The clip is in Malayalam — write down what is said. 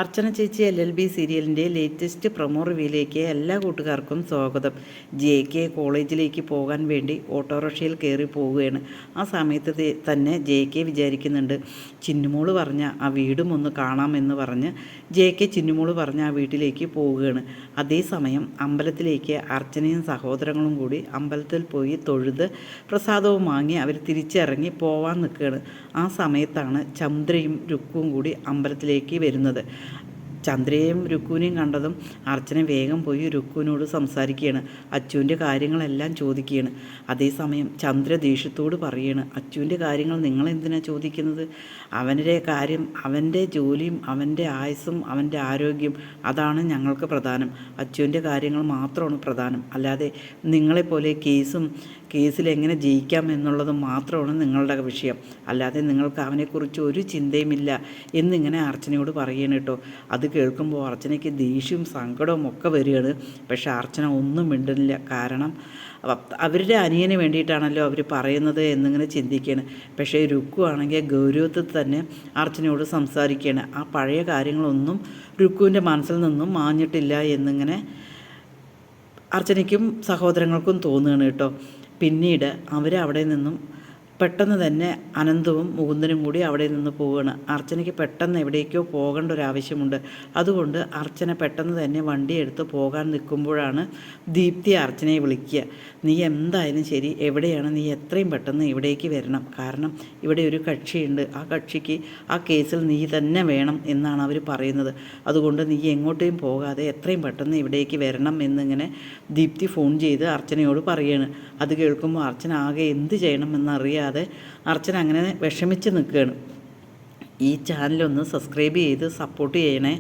അർച്ചന ചേച്ചി LLB സീരിയലിൻ്റെ ലേറ്റസ്റ്റ് പ്രൊമോ റിവ്യൂയിലേക്ക് എല്ലാ കൂട്ടുകാർക്കും സ്വാഗതം. JK കോളേജിലേക്ക് പോകാൻ വേണ്ടി ഓട്ടോറിക്ഷയിൽ കയറി പോവുകയാണ്. ആ സമയത്ത് തന്നെ JK വിചാരിക്കുന്നുണ്ട്, ചിന്നുമോള് പറഞ്ഞ ആ വീടും ഒന്ന് കാണാമെന്ന് പറഞ്ഞ് JK ചിന്നുമോള് പറഞ്ഞ ആ വീട്ടിലേക്ക് പോവുകയാണ്. അതേസമയം അമ്പലത്തിലേക്ക് അർച്ചനയും സഹോദരങ്ങളും കൂടി അമ്പലത്തിൽ പോയി തൊഴുത് പ്രസാദവും വാങ്ങി അവർ തിരിച്ചിറങ്ങി പോവാൻ നിൽക്കുകയാണ്. ആ സമയത്താണ് ചന്ദ്രയും രുക്കുവും കൂടി അമ്പലത്തിലേക്ക് വരുന്നത്. ചന്ദ്രയെയും രുക്കുവിനെയും കണ്ടതും അർച്ചന വേഗം പോയി രുക്കുവിനോട് സംസാരിക്കുകയാണ്. അച്ചുവിൻ്റെ കാര്യങ്ങളെല്ലാം ചോദിക്കുകയാണ്. അതേസമയം ചന്ദ്ര ദേഷ്യത്തോട് പറയുകയാണ്, അച്ചുവിൻ്റെ കാര്യങ്ങൾ നിങ്ങളെന്തിനാണ് ചോദിക്കുന്നത്? അവൻ്റെ കാര്യം, അവൻ്റെ ജോലിയും അവൻ്റെ ആയുസ്സും അവൻ്റെ ആരോഗ്യം, അതാണ് ഞങ്ങൾക്ക് പ്രധാനം. അച്ചുവിൻ്റെ കാര്യങ്ങൾ മാത്രമാണ് പ്രധാനം. അല്ലാതെ നിങ്ങളെപ്പോലെ കേസിൽ എങ്ങനെ ജയിക്കാം എന്നുള്ളത് മാത്രമാണ് നിങ്ങളുടെ വിഷയം. അല്ലാതെ നിങ്ങൾക്ക് അവനെക്കുറിച്ച് ഒരു ചിന്തയുമില്ല എന്നിങ്ങനെ അർച്ചനയോട് പറയണം കേട്ടോ. അത് കേൾക്കുമ്പോൾ അർച്ചനയ്ക്ക് ദേഷ്യവും സങ്കടവും ഒക്കെ വരികയാണ്. പക്ഷെ അർച്ചന ഒന്നും മിണ്ടുന്നില്ല. കാരണം അവരുടെ അനിയന് വേണ്ടിയിട്ടാണല്ലോ അവർ പറയുന്നത് എന്നിങ്ങനെ ചിന്തിക്കുകയാണ്. പക്ഷേ രുക്കു ആണെങ്കിൽ ഗൗരവത്തിൽ തന്നെ അർച്ചനയോട് സംസാരിക്കുകയാണ്. ആ പഴയ കാര്യങ്ങളൊന്നും രുക്കുവിൻ്റെ മനസ്സിൽ നിന്നും മാഞ്ഞിട്ടില്ല എന്നിങ്ങനെ അർച്ചനയ്ക്കും സഹോദരങ്ങൾക്കും തോന്നുകയാണ് കേട്ടോ. പിന്നീട് അവരവിടെ നിന്നും പെട്ടെന്ന് തന്നെ അനന്തവും മുകുന്ദനും കൂടി അവിടെ നിന്ന് പോവുകയാണ്. അർച്ചനയ്ക്ക് പെട്ടെന്ന് എവിടേക്കോ പോകേണ്ട ഒരു ആവശ്യമുണ്ട്. അതുകൊണ്ട് അർച്ചന പെട്ടെന്ന് തന്നെ വണ്ടി എടുത്ത് പോകാൻ നിൽക്കുമ്പോഴാണ് ദീപ്തി അർച്ചനയെ വിളിക്കുക. നീ എന്തായാലും ശരി, എവിടെയാണ്, നീ എത്രയും പെട്ടെന്ന് ഇവിടേക്ക് വരണം. കാരണം ഇവിടെ ഒരു കക്ഷിയുണ്ട്, ആ കക്ഷിക്ക് ആ കേസിൽ നീ തന്നെ വേണം എന്നാണ് അവർ പറയുന്നത്. അതുകൊണ്ട് നീ എങ്ങോട്ടേയും പോകാതെ എത്രയും പെട്ടെന്ന് ഇവിടേക്ക് വരണം എന്നിങ്ങനെ ദീപ്തി ഫോൺ ചെയ്ത് അർച്ചനയോട് പറയുകയാണ്. അത് കേൾക്കുമ്പോൾ അർച്ചന ആകെ എന്ത് ചെയ്യണമെന്നറിയാതെ അർച്ചന അങ്ങനെ വിഷമിച്ച് നിൽക്കുകയാണ്. ഈ ചാനലൊന്ന് സബ്സ്ക്രൈബ് ചെയ്ത് സപ്പോർട്ട് ചെയ്യണേ.